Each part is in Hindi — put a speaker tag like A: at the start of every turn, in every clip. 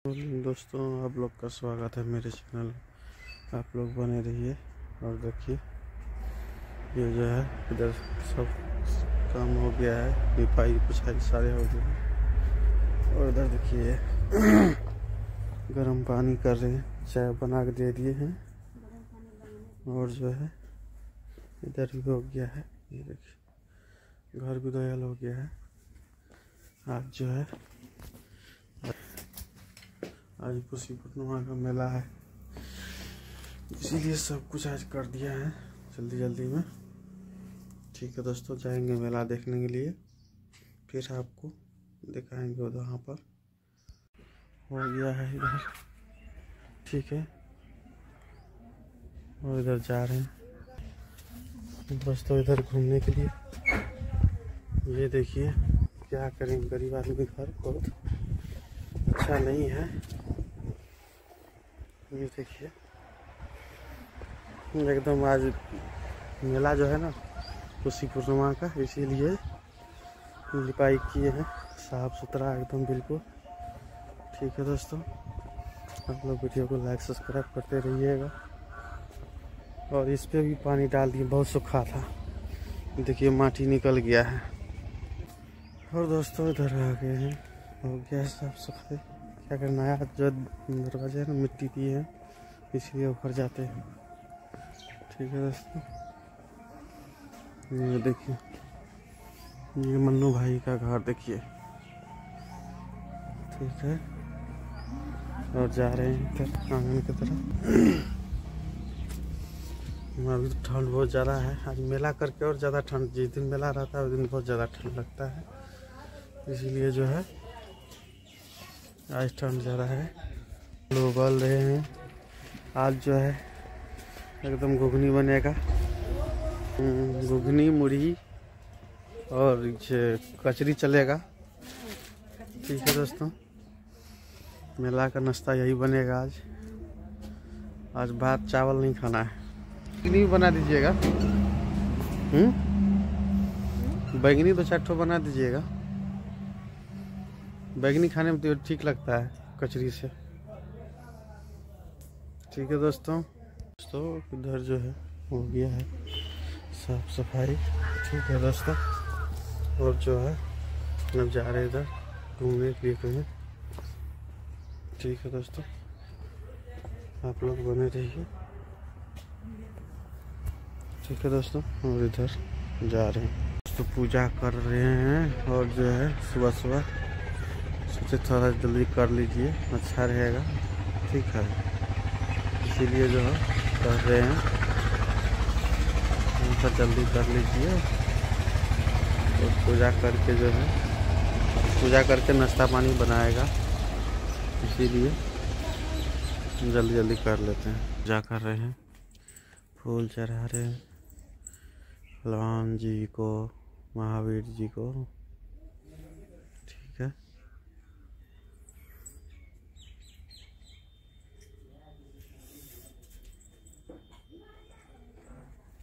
A: दोस्तों, आप लोग का स्वागत है मेरे चैनल। आप लोग बने रहिए। और देखिए, ये जो है इधर सब काम हो गया है, लिपाई पुछाई सारे हो गए हैं। और इधर देखिए गर्म पानी कर रहे हैं, चाय बना के दे दिए हैं। और जो है इधर भी हो गया है, ये देखिए घर भी धोयल हो गया है। आज जो है आज खुशी पूर्णिमा का मेला है, इसीलिए सब कुछ आज कर दिया है जल्दी जल्दी में। ठीक है दोस्तों, जाएंगे मेला देखने के लिए, फिर आपको दिखाएंगे वहाँ पर। हो गया है इधर, ठीक है। और इधर जा रहे हैं दोस्तों इधर घूमने के लिए। ये देखिए क्या करें, गरीब आदमी घर बहुत अच्छा नहीं है। ये देखिए एकदम आज मेला जो है ना खुशी पूर्णिमा का, इसीलिए लिपाई किए हैं, साफ सुथरा एकदम बिल्कुल। ठीक है दोस्तों, आप लोग वीडियो को लाइक सब्सक्राइब करते रहिएगा। और इस पे भी पानी डाल दिए, बहुत सूखा था, देखिए माटी निकल गया है। और दोस्तों इधर आ गए हैं, हो गया साफ सफाई। क्या करना है, जो दरवाजे ना मिट्टी दिए हैं इसलिए ऊपर जाते हैं। ठीक है दोस्तों, ये देखिए ये मन्नू भाई का घर देखिए, ठीक है। और जा रहे हैं इधर आंगन की तरफ। अभी तो ठंड बहुत ज़्यादा है, आज मेला करके और ज़्यादा ठंड, जिस दिन मेला रहता है उस दिन बहुत ज़्यादा ठंड लगता है, इसीलिए जो है आज ठंड ज़्यादा है। लोग बोल रहे हैं आज जो है एकदम घुगनी बनेगा, घुगनी मुरही और कचरी चलेगा। ठीक है दोस्तों, मेला का नाश्ता यही बनेगा आज। आज भात चावल नहीं खाना है। बैगनी बना दीजिएगा, बैगनी 2-4 ठो बना दीजिएगा। बैगनी खाने में तो ठीक लगता है कचरी से। ठीक है दोस्तों, इधर जो है हो गया है साफ सफाई। ठीक है दोस्तों, और जो है अब जा रहे हैं इधर घूमने के लिए कहीं। ठीक है दोस्तों, आप लोग बने रहिए। ठीक है दोस्तों, और इधर जा रहे हैं तो पूजा कर रहे हैं। और जो है सुबह सुबह सोचे थोड़ा जल्दी कर लीजिए, अच्छा रहेगा। ठीक है, इसीलिए जो है कर रहे हैं, उनका जल्दी कर लीजिए। तो पूजा करके जो है पूजा करके नाश्ता पानी बनाएगा, इसीलिए जल्दी जल्दी कर लेते हैं। पूजा कर रहे हैं, फूल चढ़ा रहे हैं हनुमान जी को, महावीर जी को। ठीक है,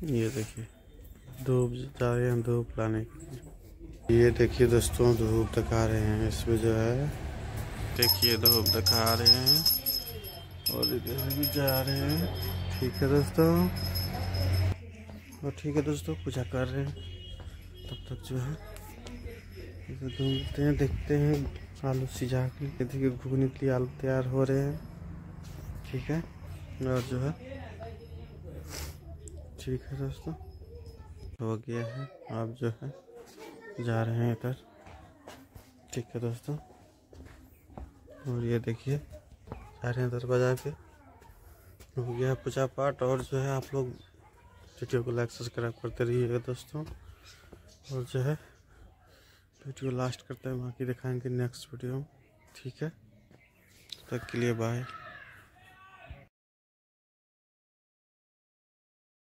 A: ये देखिए धूप जा रहे हैं, धूप लाने के लिए। ये देखिए दोस्तों धूप दिखा रहे हैं, इसमें जो है देखिए धूप दिखा रहे हैं। और इधर भी जा रहे हैं। ठीक है दोस्तों, और ठीक है दोस्तों पूजा कर रहे हैं। तब तक जो है इधर घूमते हैं, देखते हैं आलू सिझा के। देखिए घुगनी के लिए आलू तैयार हो रहे हैं। ठीक है, और जो है ठीक है दोस्तों हो गया है। आप जो है जा रहे हैं इधर। ठीक है दोस्तों, और ये देखिए जा रहे हैं दरवाजा पे। हो गया पूजा पाठ। और जो है आप लोग वीडियो को लाइक सब्सक्राइब करते रहिएगा दोस्तों। और जो है वीडियो लास्ट करते हैं, बाकी दिखाएंगे नेक्स्ट वीडियो में। ठीक है, तब तक के लिए बाय।